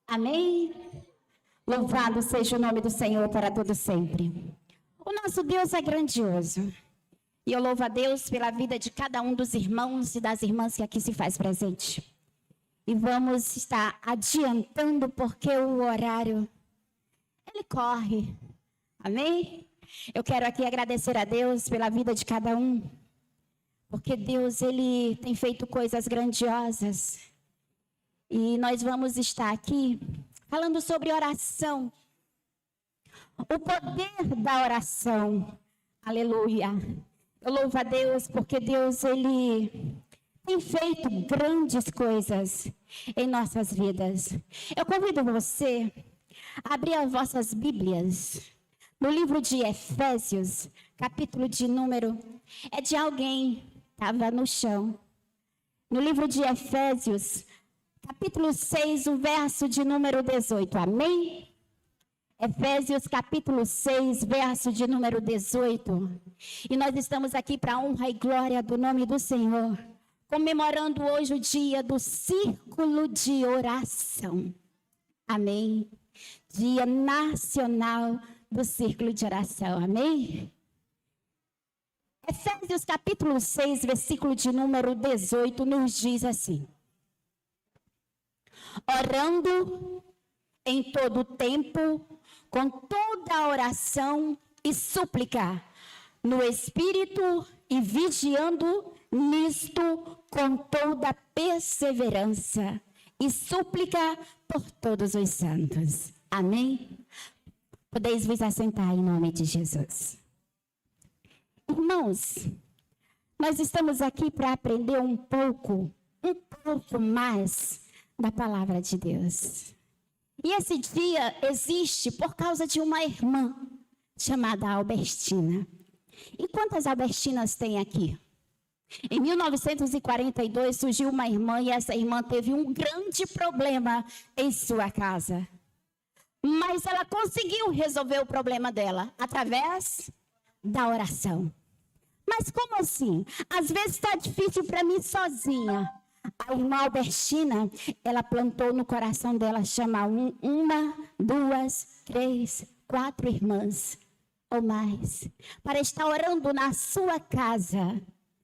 Amém? Louvado seja o nome do Senhor para todo sempre. O nosso Deus é grandioso. E eu louvo a Deus pela vida de cada um dos irmãos e das irmãs que aqui se faz presente. E vamos estar adiantando porque o horário, ele corre. Amém? Eu quero aqui agradecer a Deus pela vida de cada um. Porque Deus, Ele tem feito coisas grandiosas. E nós vamos estar aqui falando sobre oração. O poder da oração. Aleluia. Eu louvo a Deus porque Deus, Ele tem feito grandes coisas em nossas vidas. Eu convido você a abrir as vossas Bíblias no livro de Efésios, capítulo de número, é de alguém que estava no chão. No livro de Efésios, capítulo 6, o verso de número 18, amém? Efésios capítulo 6, verso de número 18. E nós estamos aqui para a honra e glória do nome do Senhor, comemorando hoje o dia do círculo de oração. Amém? Dia nacional do círculo de oração, amém? Efésios capítulo 6, versículo de número 18, nos diz assim: orando em todo tempo, com toda oração e súplica, no Espírito, e vigiando nisto com toda perseverança e súplica por todos os santos. Amém? Podeis vos assentar em nome de Jesus. Irmãos, nós estamos aqui para aprender um pouco mais da palavra de Deus. E esse dia existe por causa de uma irmã chamada Albertina. E quantas Albertinas tem aqui? Em 1942 surgiu uma irmã e essa irmã teve um grande problema em sua casa. Mas ela conseguiu resolver o problema dela através da oração. Mas como assim? Às vezes está difícil para mim sozinha. A irmã Albertina, ela plantou no coração dela chamar uma, duas, três, 4 irmãs ou mais, para estar orando na sua casa,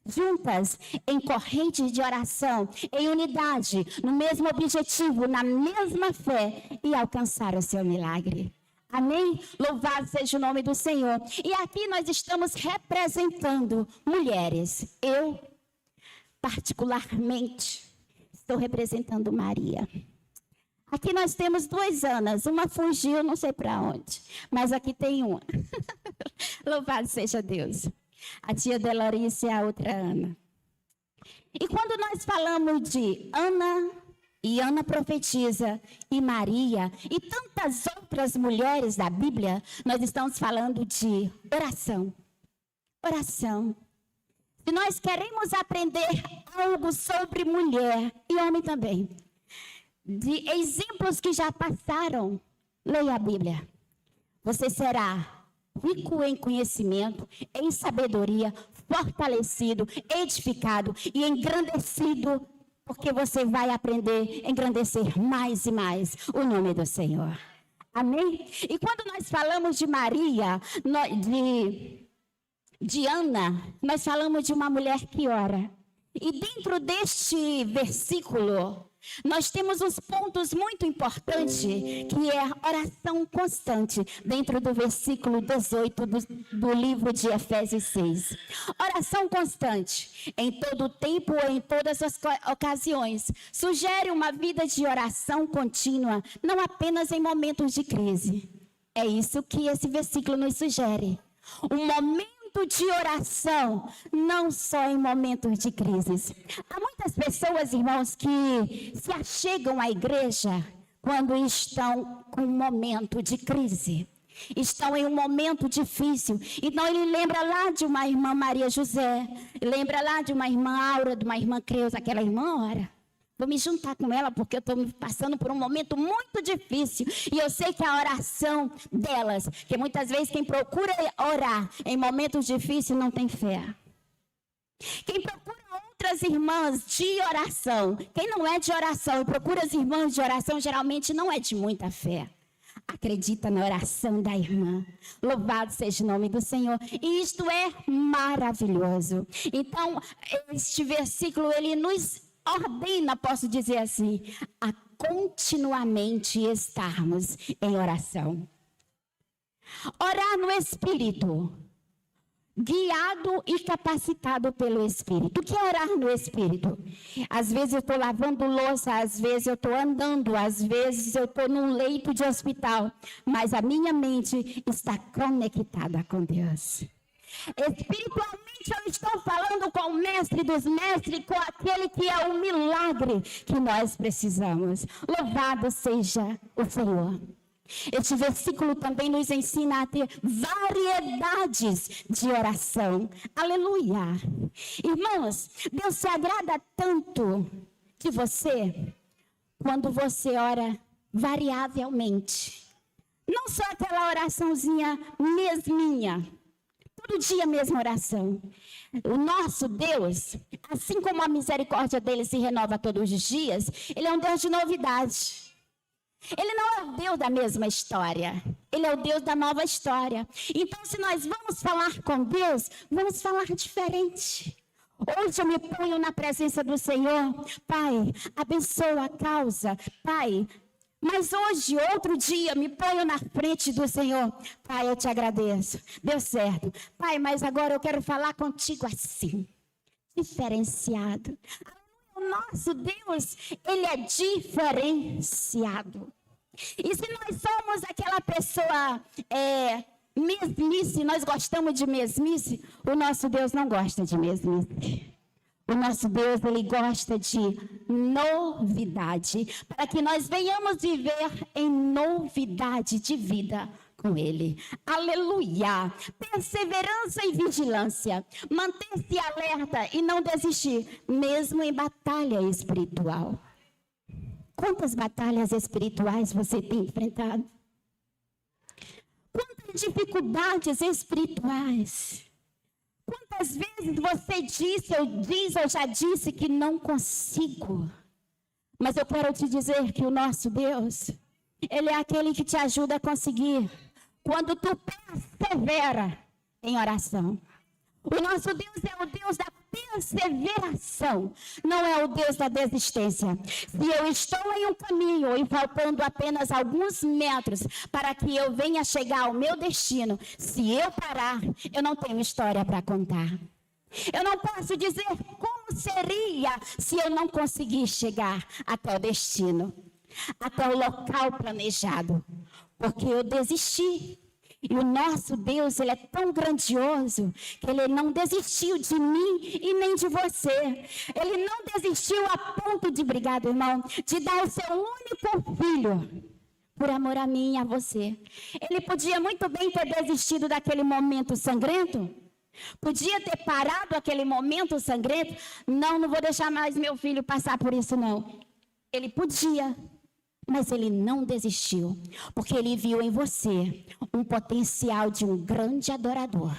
juntas, em corrente de oração, em unidade, no mesmo objetivo, na mesma fé e alcançar o seu milagre. Amém? Louvado seja o nome do Senhor. E aqui nós estamos representando mulheres. Eu, particularmente, estou representando Maria. Aqui nós temos 2 Anas. Uma fugiu, não sei para onde. Mas aqui tem uma. Louvado seja Deus. A tia Delorice e a outra Ana. E quando nós falamos de Ana, e Ana profetiza, e Maria, e tantas outras mulheres da Bíblia, nós estamos falando de oração. Oração. Se nós queremos aprender algo sobre mulher, e homem também, de exemplos que já passaram, leia a Bíblia. Você será rico em conhecimento, em sabedoria, fortalecido, edificado e engrandecido, porque você vai aprender a engrandecer mais e mais o nome do Senhor. Amém? E quando nós falamos de Maria, de Ana, nós falamos de uma mulher que ora. E dentro deste versículo, nós temos uns pontos muito importantes, que é a oração constante, dentro do versículo 18 do livro de Efésios 6. Oração constante, em todo tempo ou em todas as ocasiões, sugere uma vida de oração contínua, não apenas em momentos de crise. É isso que esse versículo nos sugere. Um momento de oração, não só em momentos de crises. Há muitas pessoas, irmãos, que se achegam à igreja quando estão com um momento de crise. Estão em um momento difícil. Então ele lembra lá de uma irmã Maria José, lembra lá de uma irmã Aura, de uma irmã Creuza, aquela irmã ora. Vou me juntar com ela porque eu estou passando por um momento muito difícil. E eu sei que a oração delas, que muitas vezes quem procura orar em momentos difíceis não tem fé. Quem procura encontra as irmãs de oração, quem não é de oração e procura as irmãs de oração, geralmente não é de muita fé. Acredita na oração da irmã. Louvado seja o nome do Senhor. E isto é maravilhoso. Então, este versículo, ele nos ordena, posso dizer assim, a continuamente estarmos em oração. Orar no Espírito, guiado e capacitado pelo Espírito. O que é orar no Espírito? Às vezes eu estou lavando louça, às vezes eu estou andando, às vezes eu estou num leito de hospital, mas a minha mente está conectada com Deus. Espiritualmente eu estou falando com o mestre dos mestres, com aquele que é o milagre que nós precisamos. Louvado seja o Senhor. Este versículo também nos ensina a ter variedades de oração. Aleluia. Irmãos, Deus se agrada tanto de você quando você ora variavelmente. Não só aquela oraçãozinha mesminha. Todo dia a mesma oração. O nosso Deus, assim como a misericórdia dele se renova todos os dias, ele é um Deus de novidade. Ele não é o Deus da mesma história. Ele é o Deus da nova história. Então, se nós vamos falar com Deus, vamos falar diferente. Hoje eu me ponho na presença do Senhor. Pai, abençoa a causa. Pai, mas hoje, outro dia, me ponho na frente do Senhor. Pai, eu te agradeço. Deu certo. Pai, mas agora eu quero falar contigo assim. Diferenciado. O nosso Deus, ele é diferenciado. E se nós somos aquela pessoa mesmice, nós gostamos de mesmice, o nosso Deus não gosta de mesmice. O nosso Deus, ele gosta de novidade, para que nós venhamos viver em novidade de vida com ele. Aleluia! Perseverança e vigilância. Manter-se alerta e não desistir, mesmo em batalha espiritual. Quantas batalhas espirituais você tem enfrentado? Quantas dificuldades espirituais? Quantas vezes você diz ou já disse que não consigo? Mas eu quero te dizer que o nosso Deus, ele é aquele que te ajuda a conseguir quando tu persevera em oração. O nosso Deus é o Deus da perseveração, não é o Deus da desistência. Se eu estou em um caminho e faltando apenas alguns metros para que eu venha chegar ao meu destino, se eu parar, eu não tenho história para contar. Eu não posso dizer como seria se eu não conseguir chegar até o destino, até o local planejado, porque eu desisti. E o nosso Deus, ele é tão grandioso que ele não desistiu de mim e nem de você. Ele não desistiu a ponto de, obrigado, irmão, de dar o seu único filho por amor a mim e a você. Ele podia muito bem ter desistido daquele momento sangrento. Podia ter parado aquele momento sangrento. Não vou deixar mais meu filho passar por isso, não. Ele podia. Mas ele não desistiu, porque ele viu em você um potencial de um grande adorador.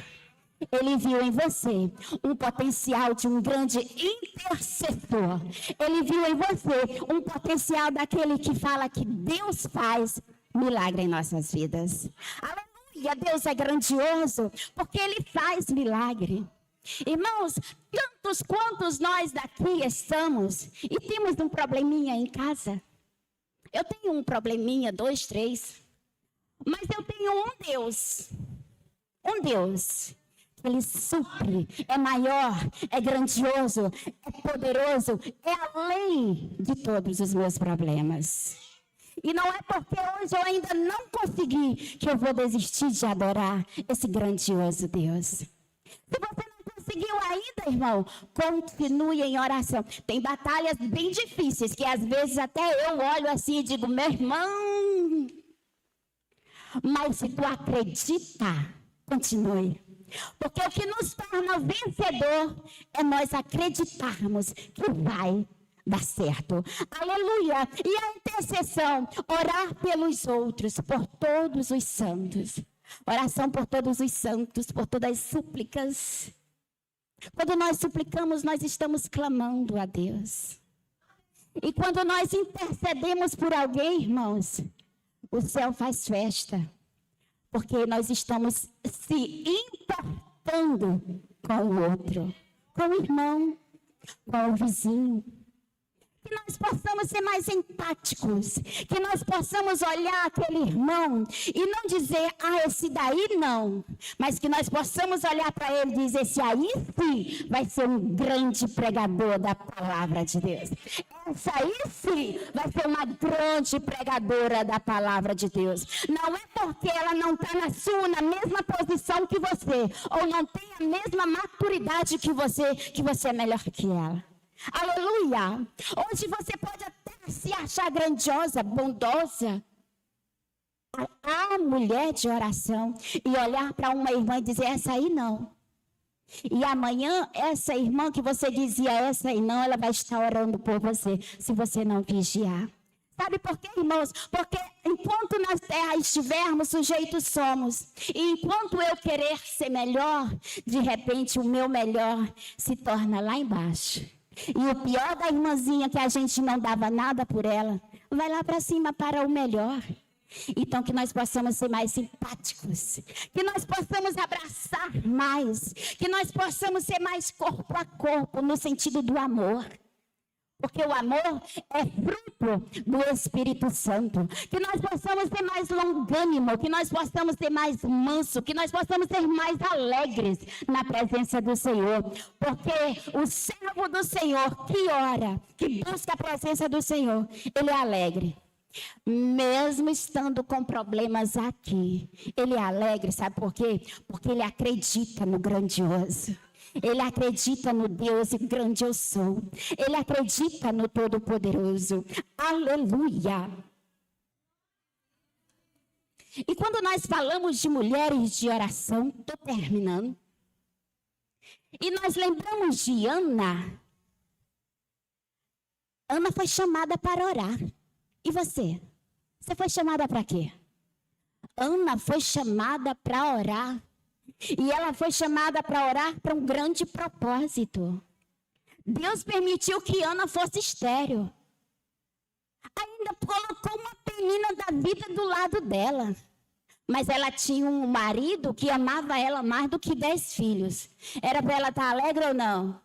Ele viu em você um potencial de um grande intercessor. Ele viu em você um potencial daquele que fala que Deus faz milagre em nossas vidas. Aleluia, Deus é grandioso, porque ele faz milagre. Irmãos, tantos quantos nós daqui estamos e temos um probleminha em casa. Eu tenho um probleminha, 2, 3. Mas eu tenho um Deus. Um Deus. Ele supre, é maior, é grandioso, é poderoso, é além de todos os meus problemas. E não é porque hoje eu ainda não consegui que eu vou desistir de adorar esse grandioso Deus. Se você não conseguiu ainda, irmão, continue em oração. Tem batalhas bem difíceis que às vezes até eu olho assim e digo, meu irmão, mas se tu acredita, continue. Porque o que nos torna vencedor é nós acreditarmos que vai dar certo. Aleluia! E a intercessão, orar pelos outros, por todos os santos. Oração por todos os santos, por todas as súplicas. Quando nós suplicamos, nós estamos clamando a Deus. E quando nós intercedemos por alguém, irmãos, o céu faz festa. Porque nós estamos se importando com o outro, com o irmão, com o vizinho. Que nós possamos ser mais empáticos, que nós possamos olhar aquele irmão e não dizer, esse daí não, mas que nós possamos olhar para ele e dizer, esse aí sim vai ser um grande pregador da palavra de Deus. Essa aí sim vai ser uma grande pregadora da palavra de Deus. Não é porque ela não está na mesma posição que você, ou não tem a mesma maturidade que você é melhor que ela. Aleluia! Hoje você pode até se achar grandiosa, bondosa, a mulher de oração, e olhar para uma irmã e dizer, essa aí não. E amanhã, essa irmã que você dizia, essa aí não, ela vai estar orando por você, se você não vigiar. Sabe por quê, irmãos? Porque enquanto na terra estivermos, sujeitos somos. E enquanto eu querer ser melhor, de repente o meu melhor se torna lá embaixo. E o pior da irmãzinha, que a gente não dava nada por ela, vai lá para cima para o melhor. Então, que nós possamos ser mais simpáticos, que nós possamos abraçar mais, que nós possamos ser mais corpo a corpo, no sentido do amor. Porque o amor é fruto do Espírito Santo. Que nós possamos ser mais longânimo, que nós possamos ser mais manso, que nós possamos ser mais alegres na presença do Senhor. Porque o servo do Senhor que ora, que busca a presença do Senhor, ele é alegre. Mesmo estando com problemas aqui, ele é alegre, sabe por quê? Porque ele acredita no grandioso. Ele acredita no Deus grande eu sou. Ele acredita no Todo-Poderoso. Aleluia! E quando nós falamos de mulheres de oração, estou terminando. E nós lembramos de Ana. Ana foi chamada para orar. E você? Você foi chamada para quê? Ana foi chamada para orar. E ela foi chamada para orar para um grande propósito. Deus permitiu que Ana fosse estéril. Ainda colocou uma menina da vida do lado dela. Mas ela tinha um marido que amava ela mais do que 10 filhos. Era para ela estar alegre ou não?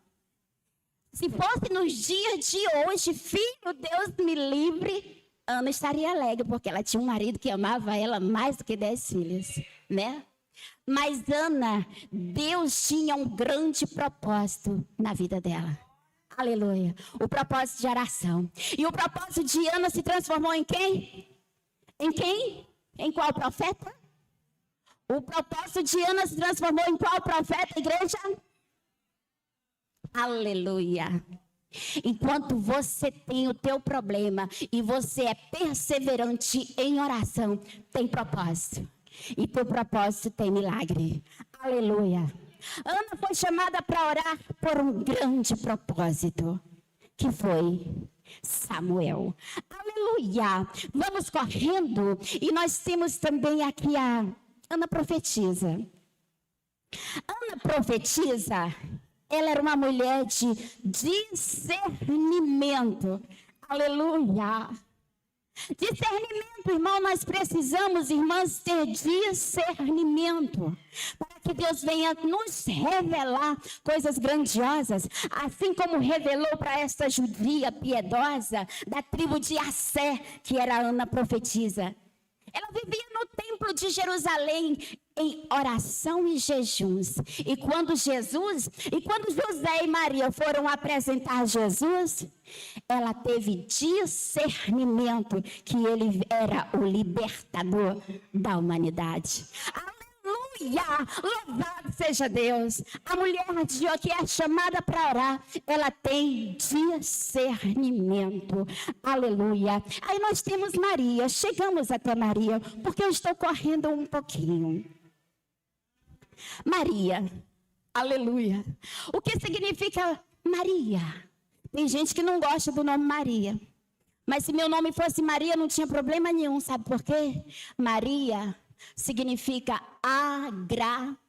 Se fosse nos dias de hoje, filho, Deus me livre, Ana estaria alegre, porque ela tinha um marido que amava ela mais do que 10 filhos, né? Mas Ana, Deus tinha um grande propósito na vida dela. Aleluia. O propósito de oração. E o propósito de Ana se transformou em quem? Em quem? Em qual profeta? O propósito de Ana se transformou em qual profeta, igreja? Aleluia. Enquanto você tem o teu problema e você é perseverante em oração, tem propósito. E teu propósito tem milagre. Aleluia. Ana foi chamada para orar por um grande propósito, que foi Samuel. Aleluia. Vamos correndo. E nós temos também aqui a Ana profetiza. Ana profetiza, ela era uma mulher de discernimento. Aleluia. Discernimento, irmão, nós precisamos, irmãs, ter discernimento para que Deus venha nos revelar coisas grandiosas, assim como revelou para esta judia piedosa da tribo de Assé, que era Ana profetisa. Ela vivia no templo de Jerusalém em oração e jejuns. E quando José e Maria foram apresentar Jesus, ela teve discernimento que ele era o libertador da humanidade. Aleluia! Louvado seja Deus! A mulher que é chamada para orar, ela tem discernimento. Aleluia! Aí nós temos Maria. Chegamos até Maria, porque eu estou correndo um pouquinho. Maria. Aleluia! O que significa Maria? Tem gente que não gosta do nome Maria. Mas se meu nome fosse Maria, não tinha problema nenhum. Sabe por quê? Maria significa agraciada.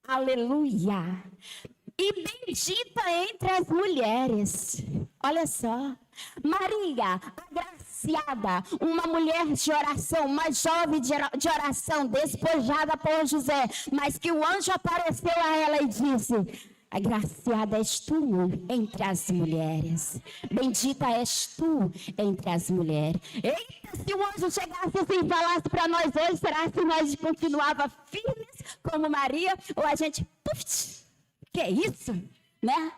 Aleluia. E bendita entre as mulheres. Olha só. Maria, agraciada, uma mulher de oração, uma jovem de oração, despojada por José, mas que o anjo apareceu a ela e disse: agraciada és tu entre as mulheres. Bendita és tu entre as mulheres. Eita, se o anjo chegasse assim e falasse para nós hoje, será que nós continuava firmes como Maria? Ou a gente, puf, que é isso, né?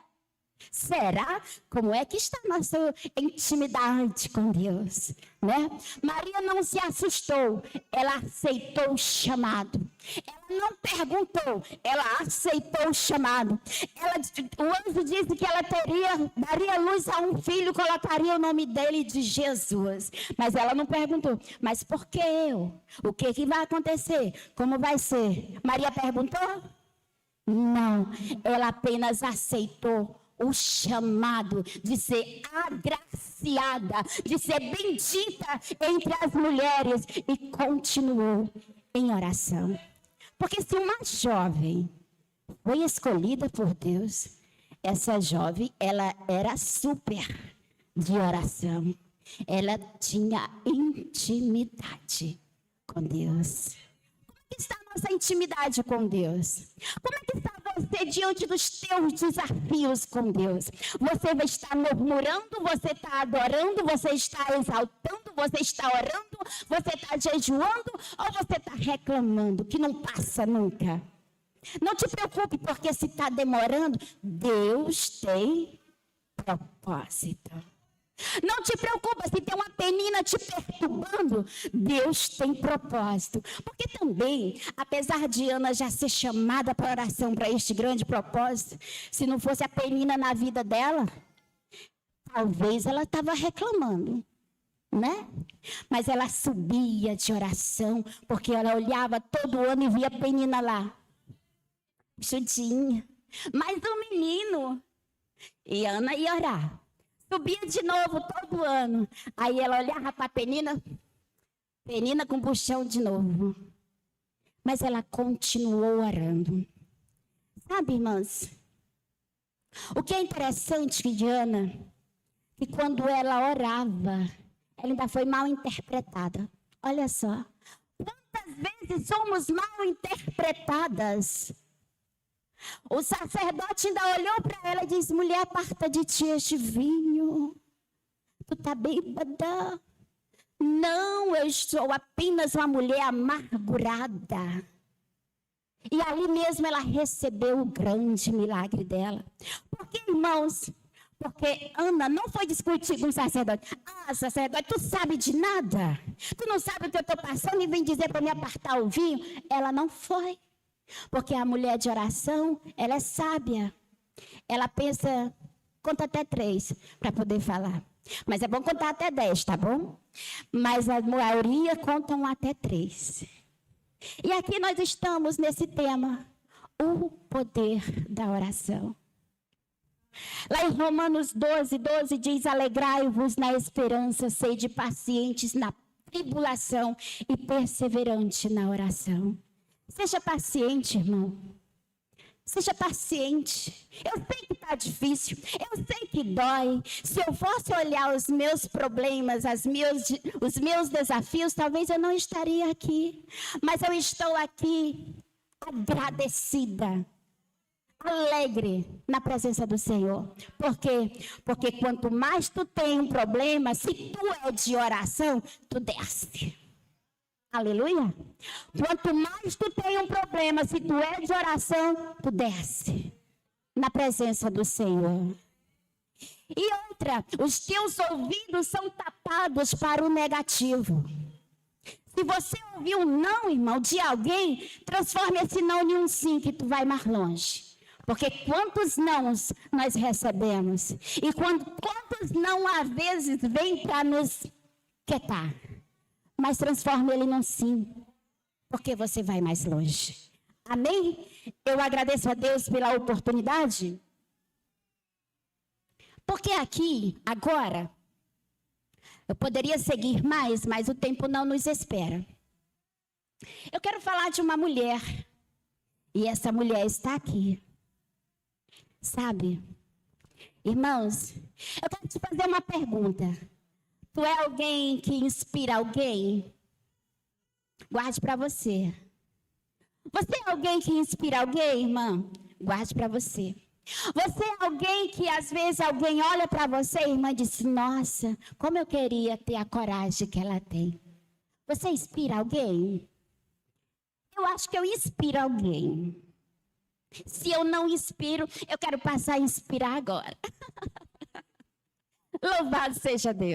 Será? Como é que está a nossa intimidade com Deus, né? Maria não se assustou, ela aceitou o chamado. Ela não perguntou, ela aceitou o chamado. O anjo disse que ela daria luz a um filho, colocaria o nome dele de Jesus. Mas ela não perguntou, mas por que eu? O que vai acontecer? Como vai ser? Maria perguntou? Não, ela apenas aceitou o chamado de ser agraciada, de ser bendita entre as mulheres e continuou em oração. Porque se uma jovem foi escolhida por Deus, essa jovem, ela era super de oração. Ela tinha intimidade com Deus. Como é que está a nossa intimidade com Deus? Como é que está você diante dos teus desafios com Deus? Você vai estar murmurando, você está adorando, você está exaltando, você está orando, você está jejuando ou você está reclamando que não passa nunca? Não te preocupe, porque se está demorando, Deus tem propósito. Não te preocupa se tem uma penina te perturbando, Deus tem propósito. Porque também, apesar de Ana já ser chamada para oração para este grande propósito, se não fosse a penina na vida dela, talvez ela estava reclamando, né? Mas ela subia de oração, porque ela olhava todo ano e via a penina lá, chudinha, mais um menino, e Ana ia orar. Subia de novo todo ano. Aí ela olhava para a penina com buchão de novo. Mas ela continuou orando. Sabe, irmãs? O que é interessante de Ana, que quando ela orava, ela ainda foi mal interpretada. Olha só. Quantas vezes somos mal interpretadas? O sacerdote ainda olhou para ela e disse: mulher, aparta de ti este vinho. Tu está bêbada? Não, eu sou apenas uma mulher amargurada. E ali mesmo ela recebeu o grande milagre dela. Porque, irmãos, porque Ana não foi discutir com o sacerdote. Ah, sacerdote, tu sabe de nada? Tu não sabe o que eu estou passando e vem dizer para me apartar o vinho? Ela não foi. Porque a mulher de oração, ela é sábia. Ela pensa, conta até 3 para poder falar. Mas é bom contar até 10, tá bom? Mas a maioria contam até 3. E aqui nós estamos nesse tema, o poder da oração. Lá em Romanos 12 diz: alegrai-vos na esperança, sede pacientes na tribulação e perseverante na oração. Seja paciente, irmão. Seja paciente. Eu sei que está difícil. Eu sei que dói. Se eu fosse olhar os meus problemas, os meus desafios, talvez eu não estaria aqui. Mas eu estou aqui agradecida, alegre na presença do Senhor. Por quê? Porque quanto mais tu tem um problema, se tu é de oração, tu desce. Aleluia. Quanto mais tu tem um problema, se tu é de oração, tu desce na presença do Senhor. E outra, os teus ouvidos são tapados para o negativo. Se você ouvir um não, irmão, de alguém, transforme esse não em um sim, que tu vai mais longe. Porque quantos nãos nós recebemos? E quantos não, às vezes, vêm para nos quietar? Mas transforme ele num sim, porque você vai mais longe. Amém? Eu agradeço a Deus pela oportunidade. Porque aqui, agora, eu poderia seguir mais, mas o tempo não nos espera. Eu quero falar de uma mulher. E essa mulher está aqui. Sabe? Irmãos, eu quero te fazer uma pergunta. Tu é alguém que inspira alguém? Guarde para você. Você é alguém que inspira alguém, irmã? Guarde para você. Você é alguém que às vezes alguém olha para você, irmã, e diz: nossa, como eu queria ter a coragem que ela tem. Você inspira alguém? Eu acho que eu inspiro alguém. Se eu não inspiro, eu quero passar a inspirar agora. Louvado seja Deus.